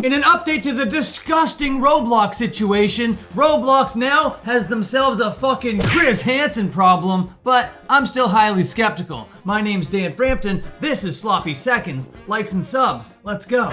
In an update to the disgusting Roblox situation, Roblox now has themselves a fucking Chris Hansen problem, but I'm still highly skeptical. My name's Dan Frampton, this is Sloppy Seconds. Likes and subs, let's go.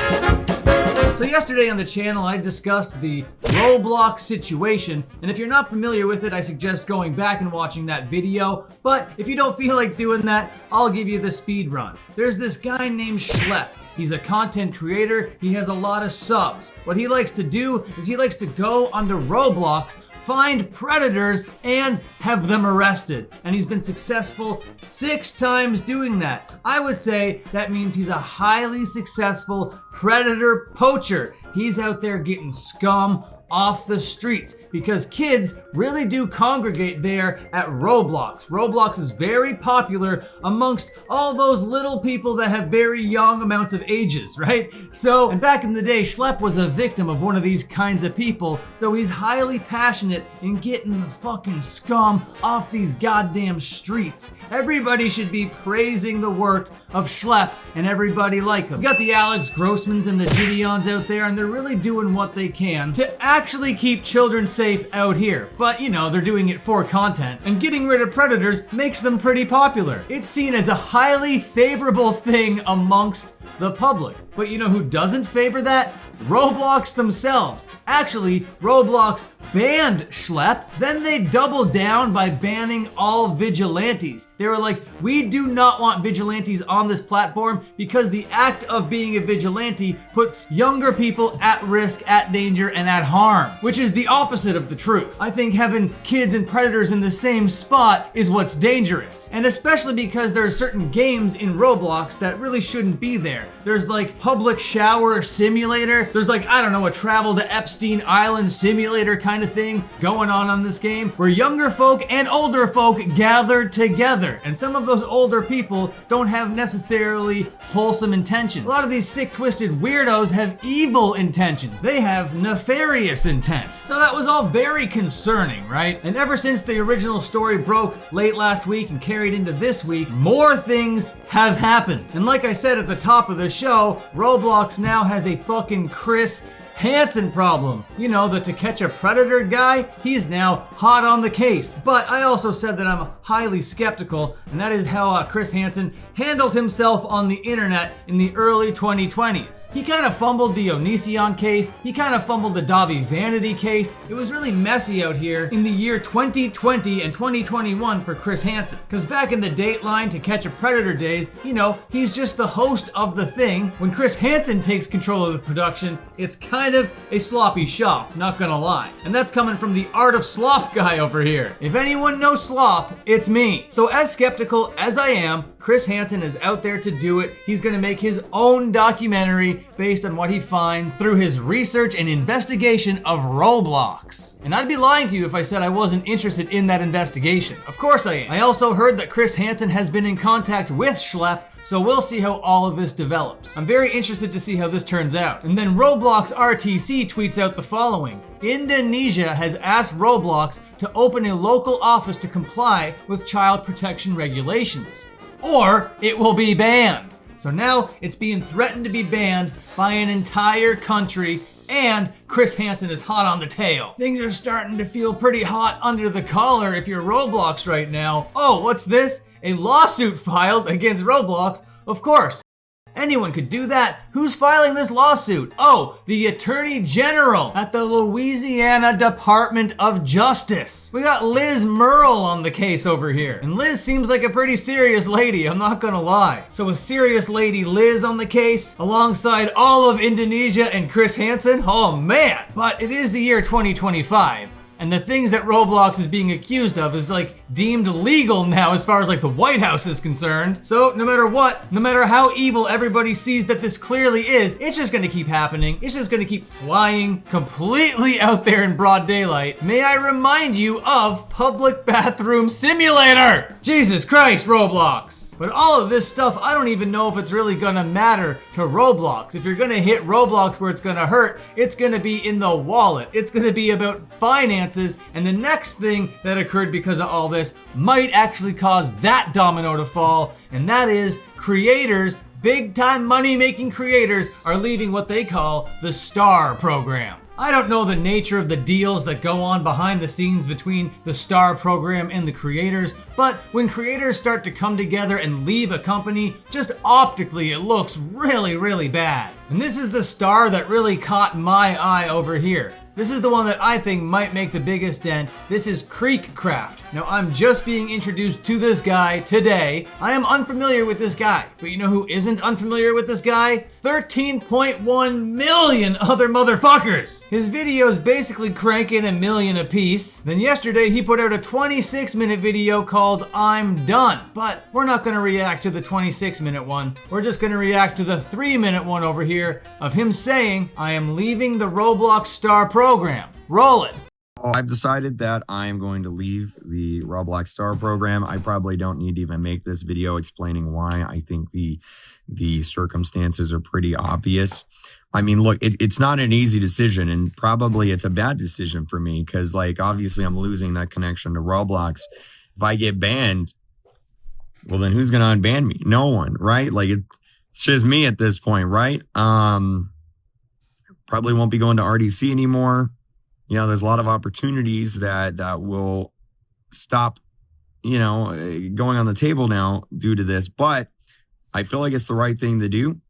So yesterday on the channel, I discussed the Roblox Situation, and if you're not familiar with it, I suggest going back and watching that video, but if you don't feel like doing that, I'll give you the speed run. There's this guy named Slop. He's a content creator, he has a lot of subs. What he likes to do is he likes to go onto Roblox, find predators, and have them arrested. And he's been successful 6 times doing that. I would say that means he's a highly successful predator poacher. He's out there getting scum off the streets because kids really do congregate there at Roblox. Roblox is very popular amongst all those little people that have very young amounts of ages, right? So, and back in the day, Slop was a victim of one of these kinds of people, so he's highly passionate in getting the fucking scum off these goddamn streets. Everybody should be praising the work of Slop and everybody like him. You got the Alex Grossmans and the Gideons out there, and they're really doing what they can to actually keep children safe out here. But you know, they're doing it for content, and getting rid of predators makes them pretty popular. It's seen as a highly favorable thing amongst the public. But you know who doesn't favor that? Roblox themselves. Actually, Roblox banned Slop, then they doubled down by banning all vigilantes. They were like, we do not want vigilantes on this platform because the act of being a vigilante puts younger people at risk, at danger, and at harm, which is the opposite of the truth. I think having kids and predators in the same spot is what's dangerous. And especially because there are certain games in Roblox that really shouldn't be there. There's like public shower simulator. There's like, I don't know, a travel to Epstein Island simulator kind of thing going on this game where younger folk and older folk gather together. And some of those older people don't have necessarily wholesome intentions. A lot of these sick, twisted weirdos have evil intentions. They have nefarious intent. So that was all very concerning, right? And ever since the original story broke late last week and carried into this week, more things have happened. And like I said at the top of the show, Roblox now has a fucking Chris Hansen problem. You know, the To Catch a Predator guy, he's now hot on the case. But I also said that I'm highly skeptical, and that is how Chris Hansen handled himself on the internet in the early 2020s. He kind of fumbled the Onision case, he kind of fumbled the Davi Vanity case. It was really messy out here in the year 2020 and 2021 for Chris Hansen. Because back in the Dateline To Catch a Predator days, you know, he's just the host of the thing. When Chris Hansen takes control of the production, it's kind of a sloppy shop, not gonna lie. And that's coming from the Art of Slop guy over here. If anyone knows Slop, it's me. So as skeptical as I am, Chris Hansen is out there to do it. He's gonna make his own documentary based on what he finds through his research and investigation of Roblox. And I'd be lying to you if I said I wasn't interested in that investigation. Of course I am. I also heard that Chris Hansen has been in contact with Slop, so we'll see how all of this develops. I'm very interested to see how this turns out. And then Roblox RTC tweets out the following. Indonesia has asked Roblox to open a local office to comply with child protection regulations, or it will be banned. So now it's being threatened to be banned by an entire country, and Chris Hansen is hot on the tail. Things are starting to feel pretty hot under the collar if you're Roblox right now. Oh, what's this? A lawsuit filed against Roblox? Of course. Anyone could do that. Who's filing this lawsuit? Oh, the Attorney General at the Louisiana Department of Justice. We got Liz Merle on the case over here. And Liz seems like a pretty serious lady, I'm not gonna lie. So with serious lady Liz on the case, alongside all of Indonesia and Chris Hansen, oh man. But it is the year 2025. And the things that Roblox is being accused of is like deemed legal now as far as like the White House is concerned. So no matter what, no matter how evil everybody sees that this clearly is, it's just gonna keep happening. It's just gonna keep flying completely out there in broad daylight. May I remind you of Public Bathroom Simulator? Jesus Christ, Roblox. But all of this stuff, I don't even know if it's really gonna matter to Roblox. If you're gonna hit Roblox where it's gonna hurt, it's gonna be in the wallet. It's gonna be about finances, and the next thing that occurred because of all this might actually cause that domino to fall, and that is creators big time money making creators are leaving what they call the STAR program. I don't know the nature of the deals that go on behind the scenes between the STAR program and the creators, but when creators start to come together and leave a company, just optically it looks really bad. And this is the STAR that really caught my eye over here. This is the one that I think might make the biggest dent. This is KreekCraft. Now, I'm just being introduced to this guy today. I am unfamiliar with this guy, but you know who isn't unfamiliar with this guy? 13.1 million other motherfuckers. His videos basically crank in 1 million a piece. Then yesterday he put out a 26-minute video called I'm Done. But we're not gonna react to the 26-minute one. We're just gonna react to the 3-minute one over here of him saying, I am leaving the Roblox STAR program. Roll it. I've decided that I am going to leave the Roblox STAR program. I probably don't need to even make this video explaining why. I think the circumstances are pretty obvious. I mean, look, it's not an easy decision, and probably it's a bad decision for me because, like, obviously I'm losing that connection to Roblox. If I get banned, well, then who's going to unban me? No one, right? Like, it's just me at this point, right? Probably won't be going to RDC anymore. You know, there's a lot of opportunities that will stop, you know, going on the table now due to this. But I feel like it's the right thing to do.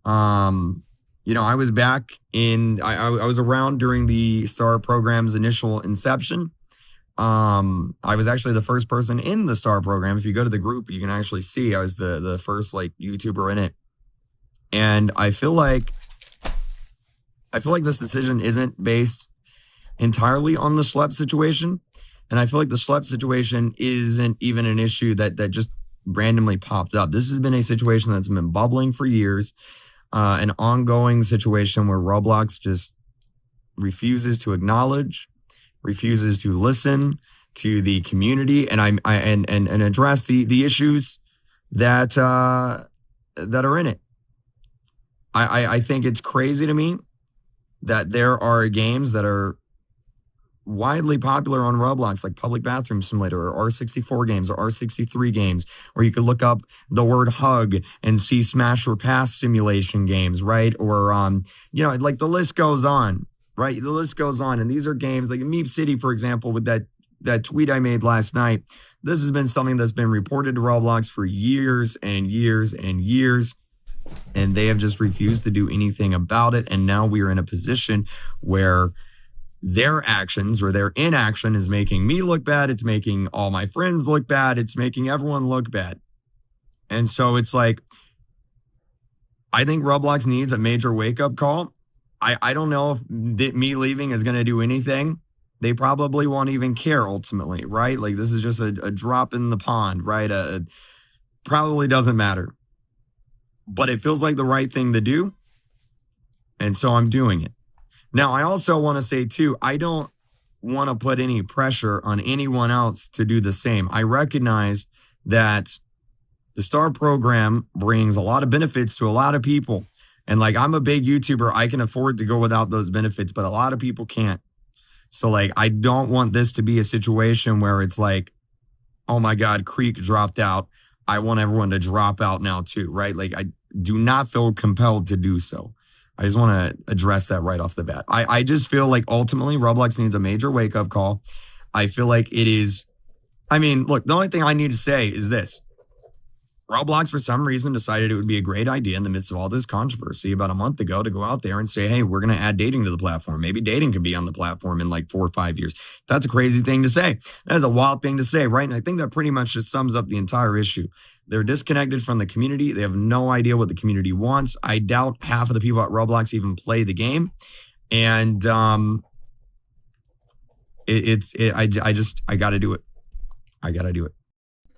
You know, I was back in, I was around during the STAR program's initial inception. I was actually the first person in the STAR program. If you go to the group, you can actually see I was the first like YouTuber in it. And I feel like this decision isn't based entirely on the Slop situation. And I feel like the Slop situation isn't even an issue that just randomly popped up. This has been a situation that's been bubbling for years, an ongoing situation where Roblox just refuses to acknowledge, refuses to listen to the community and address the issues that are in it. I think it's crazy to me that there are games that are widely popular on Roblox, like Public Bathroom Simulator or R64 games or R63 games, where you could look up the word hug and see smash or pass simulation games, right? Or, you know, like the list goes on, right? The list goes on. And these are games like Meep City, for example, with that tweet I made last night. This has been something that's been reported to Roblox for years and years and years. And they have just refused to do anything about it. And now we are in a position where their actions or their inaction is making me look bad. It's making all my friends look bad. It's making everyone look bad. And so it's like, I think Roblox needs a major wake-up call. I don't know if me leaving is going to do anything. They probably won't even care ultimately, right? Like, this is just a drop in the pond, right? Probably doesn't matter. But it feels like the right thing to do. And so I'm doing it. Now, I also want to say, too, I don't want to put any pressure on anyone else to do the same. I recognize that the STAR program brings a lot of benefits to a lot of people. And like, I'm a big YouTuber. I can afford to go without those benefits, but a lot of people can't. So like, I don't want this to be a situation where it's like, oh my God, Kreek dropped out. I want everyone to drop out now too, right? Like, I do not feel compelled to do so. I just want to address that right off the bat. I just feel like ultimately Roblox needs a major wake-up call. I feel like it is, I mean, look, the only thing I need to say is this. Roblox, for some reason, decided it would be a great idea in the midst of all this controversy about a month ago to go out there and say, hey, we're going to add dating to the platform. Maybe dating could be on the platform in like 4 or 5 years. That's a crazy thing to say. That is a wild thing to say, right? And I think that pretty much just sums up the entire issue. They're disconnected from the community. They have no idea what the community wants. I doubt half of the people at Roblox even play the game. And I got to do it. I got to do it.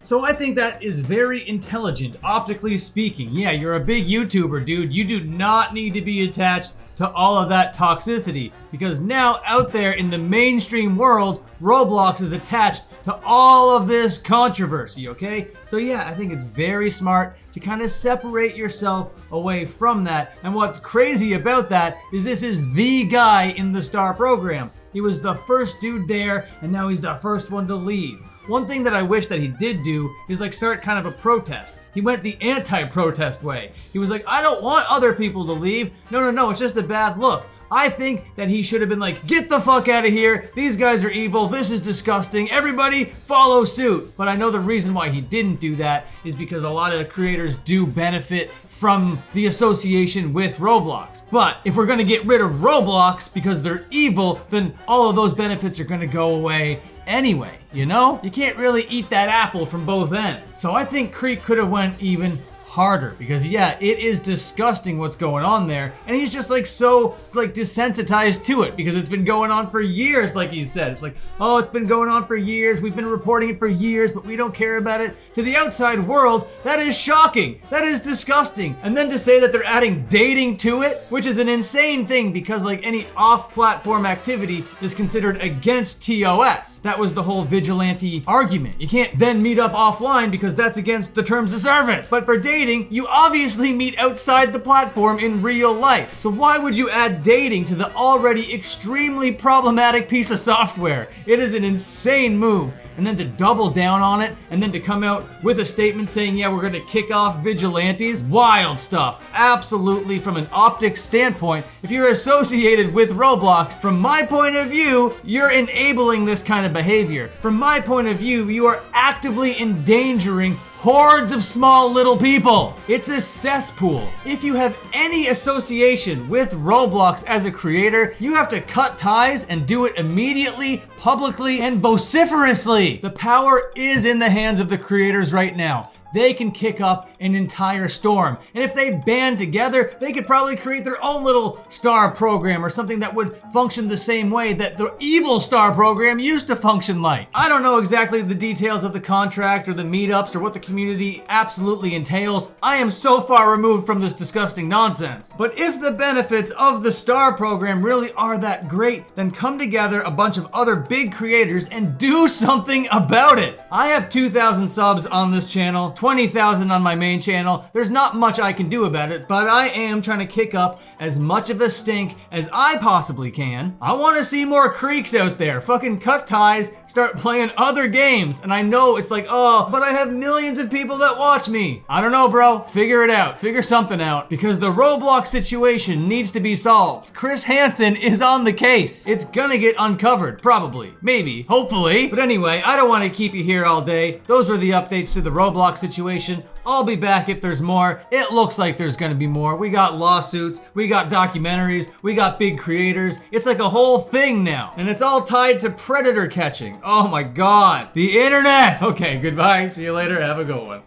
So I think that is very intelligent, optically speaking. Yeah, you're a big YouTuber, dude. You do not need to be attached to all of that toxicity, because now out there in the mainstream world, Roblox is attached to all of this controversy, okay? So yeah, I think it's very smart to kind of separate yourself away from that. And what's crazy about that is this is the guy in the STAR program. He was the first dude there, and now he's the first one to leave. One thing that I wish that he did do is like start kind of a protest. He went the anti-protest way. He was like, I don't want other people to leave. No, it's just a bad look. I think that he should have been like, get the fuck out of here. These guys are evil. This is disgusting. Everybody follow suit. But I know the reason why he didn't do that is because a lot of the creators do benefit from the association with Roblox. But if we're gonna get rid of Roblox because they're evil, then all of those benefits are gonna go away anyway, you know? You can't really eat that apple from both ends. So I think Kreek could have went even harder because yeah, it is disgusting what's going on there, and he's just like so like desensitized to it because it's been going on for years, like he said. It's like, oh, it's been going on for years, we've been reporting it for years, but we don't care about it. To the outside world, that is shocking, that is disgusting. And then to say that they're adding dating to it, which is an insane thing because like any off-platform activity is considered against TOS. That was the whole vigilante argument. You can't then meet up offline because that's against the terms of service. But for dating, you obviously meet outside the platform in real life. So why would you add dating to the already extremely problematic piece of software? It is an insane move. And then to double down on it, and then to come out with a statement saying, yeah, we're gonna kick off vigilantes. Wild stuff. Absolutely, from an optics standpoint, if you're associated with Roblox, from my point of view, you're enabling this kind of behavior. From my point of view, you are actively endangering hordes of small little people. It's a cesspool. If you have any association with Roblox as a creator, you have to cut ties and do it immediately, publicly, and vociferously. The power is in the hands of the creators right now. They can kick up an entire storm. And if they band together, they could probably create their own little star program or something that would function the same way that the evil star program used to function like. I don't know exactly the details of the contract or the meetups or what the community absolutely entails. I am so far removed from this disgusting nonsense. But if the benefits of the star program really are that great, then come together a bunch of other big creators and do something about it. I have 2,000 subs on this channel, 20,000 on my main channel. There's not much I can do about it, but I am trying to kick up as much of a stink as I possibly can. I want to see more Kreeks out there. Fucking cut ties, start playing other games. And I know it's like, oh, but I have millions of people that watch me. I don't know, bro. Figure it out. Figure something out. Because the Roblox situation needs to be solved. Hansen is on the case. It's gonna get uncovered. Probably. Maybe. Hopefully. But anyway, I don't want to keep you here all day. Those were the updates to the Roblox situation. I'll be back if there's more. It looks like there's gonna be more. We got lawsuits, we got documentaries, we got big creators. It's like a whole thing now. And it's all tied to predator catching. Oh my God. The internet. Okay, goodbye. See you later. Have a good one.